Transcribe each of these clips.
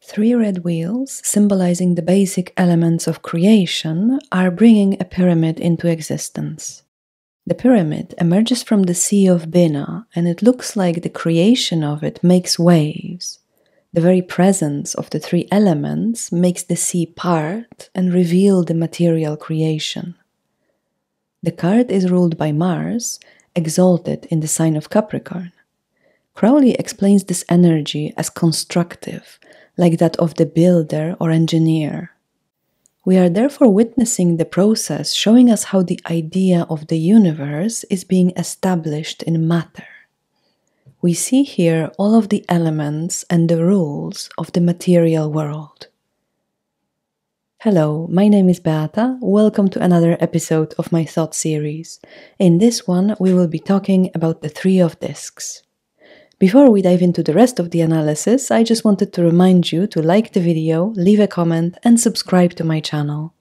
Three red wheels, symbolizing the basic elements of creation, are bringing a pyramid into existence. The pyramid emerges from the Sea of Bina, and it looks like the creation of it makes waves. The very presence of the three elements makes the sea part and reveal the material creation. The card is ruled by Mars, exalted in the sign of Capricorn. Crowley explains this energy as constructive, like that of the builder or engineer. We are therefore witnessing the process showing us how the idea of the universe is being established in matter. We see here all of the elements and the rules of the material world. Hello, my name is Beata. Welcome to another episode of my Thoth series. In this one, we will be talking about the Three of Discs. Before we dive into the rest of the analysis, I just wanted to remind you to like the video, leave a comment, and subscribe to my channel.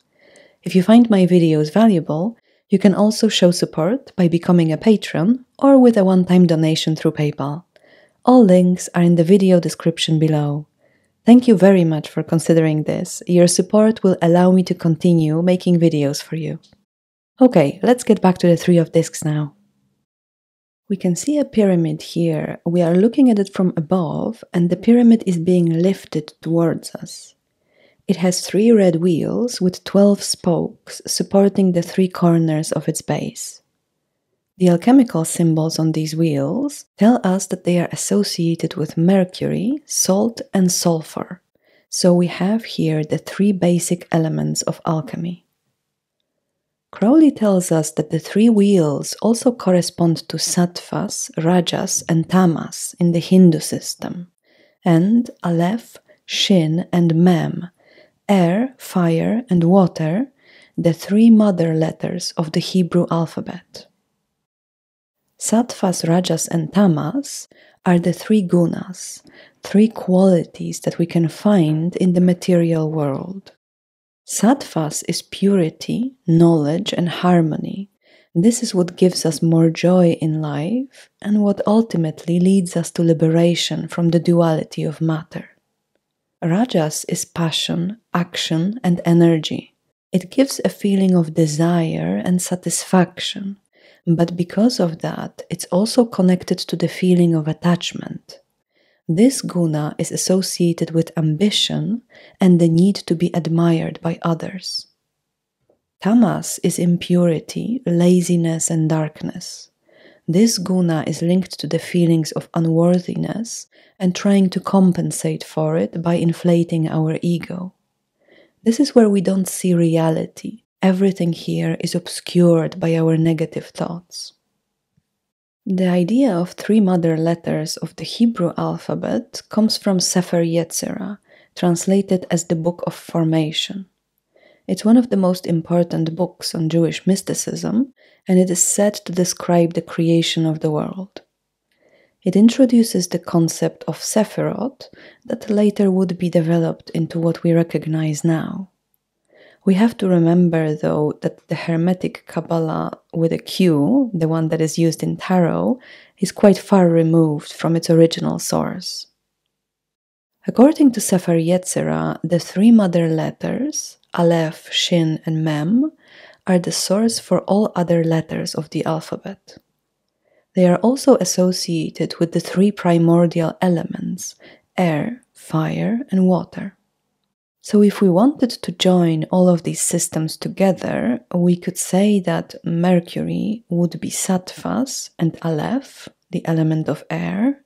If you find my videos valuable, you can also show support by becoming a patron or with a one-time donation through PayPal. All links are in the video description below. Thank you very much for considering this. Your support will allow me to continue making videos for you. Okay, let's get back to the Three of Discs now. We can see a pyramid here. We are looking at it from above, and the pyramid is being lifted towards us. It has three red wheels with 12 spokes supporting the three corners of its base. The alchemical symbols on these wheels tell us that they are associated with mercury, salt, and sulfur. So we have here the three basic elements of alchemy. Crowley tells us that the three wheels also correspond to sattvas, rajas, and tamas in the Hindu system, and aleph, shin, and mem, air, fire, and water, the three mother letters of the Hebrew alphabet. Sattvas, rajas, and tamas are the three gunas, three qualities that we can find in the material world. Sattvas is purity, knowledge, and harmony. This is what gives us more joy in life and what ultimately leads us to liberation from the duality of matter. Rajas is passion, action, and energy. It gives a feeling of desire and satisfaction, but because of that, it's also connected to the feeling of attachment. This guna is associated with ambition and the need to be admired by others. Tamas is impurity, laziness, and darkness. This guna is linked to the feelings of unworthiness and trying to compensate for it by inflating our ego. This is where we don't see reality. Everything here is obscured by our negative thoughts. The idea of three mother letters of the Hebrew alphabet comes from Sefer Yetzirah, translated as the Book of Formation. It's one of the most important books on Jewish mysticism, and it is said to describe the creation of the world. It introduces the concept of Sephirot that later would be developed into what we recognize now. We have to remember, though, that the Hermetic Kabbalah with a Q, the one that is used in tarot, is quite far removed from its original source. According to Sefer Yetzirah, the three mother letters, aleph, shin, and mem, are the source for all other letters of the alphabet. They are also associated with the three primordial elements, air, fire, and water. So if we wanted to join all of these systems together, we could say that Mercury would be sattvas and aleph, the element of air.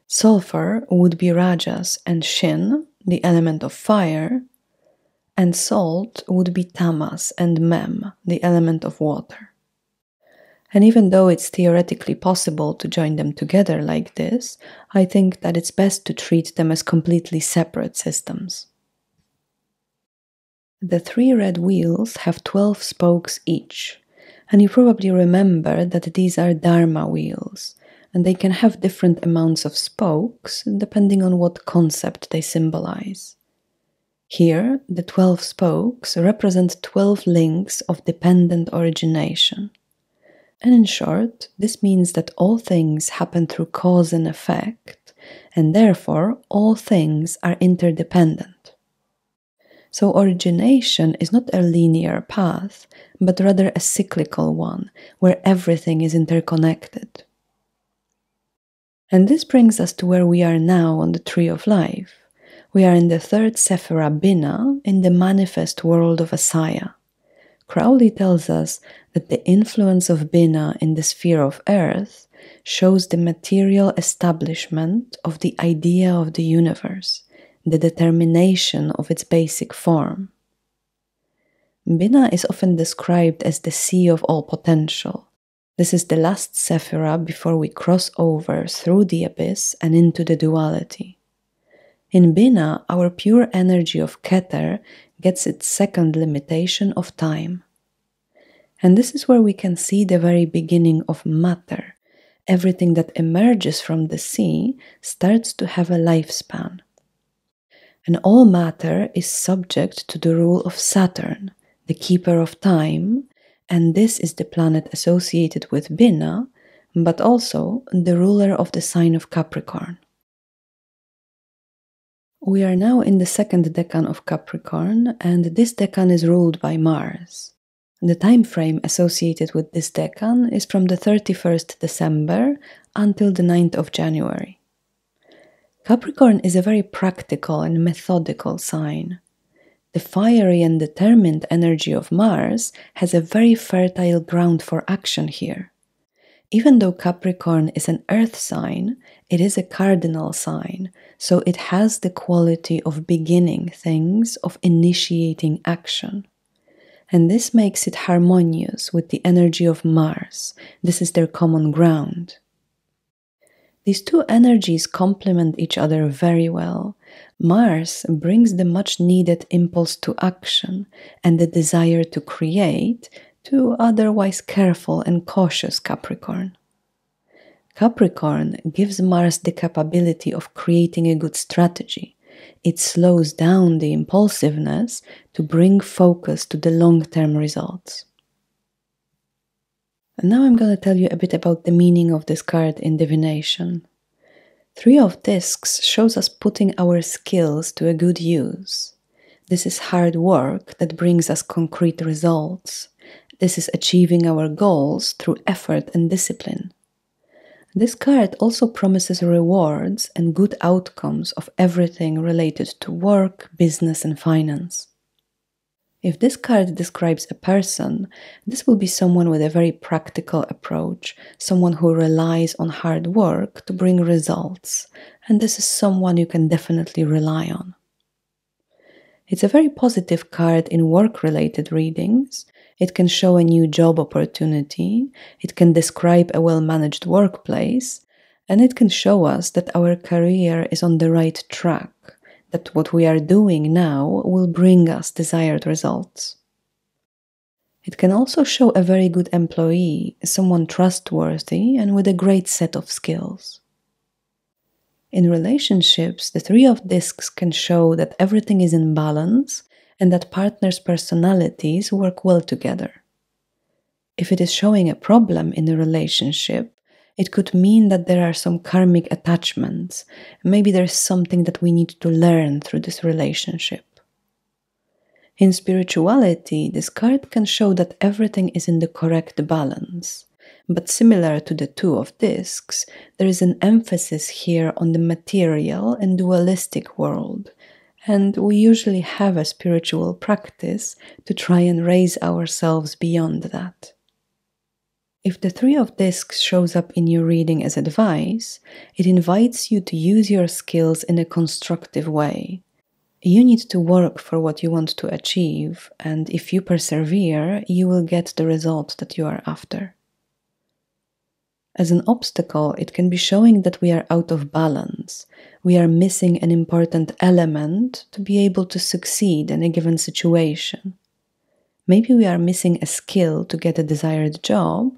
Sulfur would be rajas and shin, the element of fire. And salt would be tamas and mem, the element of water. And even though it's theoretically possible to join them together like this, I think that it's best to treat them as completely separate systems. The three red wheels have 12 spokes each, and you probably remember that these are Dharma wheels, and they can have different amounts of spokes depending on what concept they symbolize. Here, the 12 spokes represent 12 links of dependent origination. And in short, this means that all things happen through cause and effect, and therefore all things are interdependent. So origination is not a linear path, but rather a cyclical one, where everything is interconnected. And this brings us to where we are now on the Tree of Life. We are in the third Sephira Binah, in the manifest world of Asaya. Crowley tells us that the influence of Binah in the sphere of Earth shows the material establishment of the idea of the universe, the determination of its basic form. Binah is often described as the sea of all potential. This is the last Sephira before we cross over through the abyss and into the duality. In Binah, our pure energy of Keter gets its second limitation of time. And this is where we can see the very beginning of matter. Everything that emerges from the sea starts to have a lifespan. And all matter is subject to the rule of Saturn, the keeper of time, and this is the planet associated with Binah, but also the ruler of the sign of Capricorn. We are now in the second decan of Capricorn, and this decan is ruled by Mars. The time frame associated with this decan is from the 31st December until the 9th of January. Capricorn is a very practical and methodical sign. The fiery and determined energy of Mars has a very fertile ground for action here. Even though Capricorn is an earth sign, it is a cardinal sign, so it has the quality of beginning things, of initiating action. And this makes it harmonious with the energy of Mars. This is their common ground. These two energies complement each other very well. Mars brings the much needed impulse to action and the desire to create to otherwise careful and cautious Capricorn. Capricorn gives Mars the capability of creating a good strategy. It slows down the impulsiveness to bring focus to the long-term results. And now I'm going to tell you a bit about the meaning of this card in divination. Three of Discs shows us putting our skills to a good use. This is hard work that brings us concrete results. This is achieving our goals through effort and discipline. This card also promises rewards and good outcomes of everything related to work, business, and finance. If this card describes a person, this will be someone with a very practical approach, someone who relies on hard work to bring results, and this is someone you can definitely rely on. It's a very positive card in work-related readings. It can show a new job opportunity, it can describe a well-managed workplace, and it can show us that our career is on the right track, that what we are doing now will bring us desired results. It can also show a very good employee, someone trustworthy and with a great set of skills. In relationships, the Three of Discs can show that everything is in balance and that partners' personalities work well together. If it is showing a problem in a relationship, it could mean that there are some karmic attachments. Maybe there's something that we need to learn through this relationship. In spirituality, this card can show that everything is in the correct balance. But similar to the Two of Discs, there is an emphasis here on the material and dualistic world, and we usually have a spiritual practice to try and raise ourselves beyond that. If the Three of Discs shows up in your reading as advice, it invites you to use your skills in a constructive way. You need to work for what you want to achieve, and if you persevere, you will get the result that you are after. As an obstacle, it can be showing that we are out of balance. We are missing an important element to be able to succeed in a given situation. Maybe we are missing a skill to get a desired job,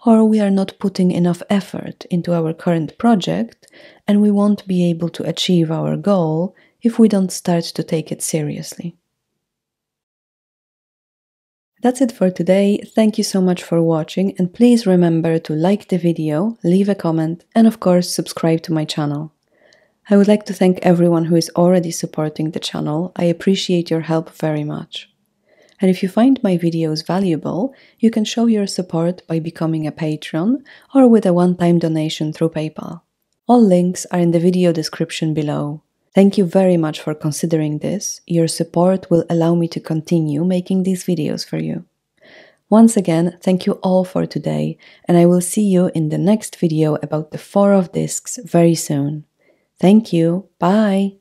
or we are not putting enough effort into our current project, and we won't be able to achieve our goal if we don't start to take it seriously. That's it for today. Thank you so much for watching, and please remember to like the video, leave a comment, and of course subscribe to my channel. I would like to thank everyone who is already supporting the channel. I appreciate your help very much. And if you find my videos valuable, you can show your support by becoming a patron or with a one-time donation through PayPal. All links are in the video description below. Thank you very much for considering this. Your support will allow me to continue making these videos for you. Once again, thank you all for today, and I will see you in the next video about the Four of Discs very soon. Thank you. Bye.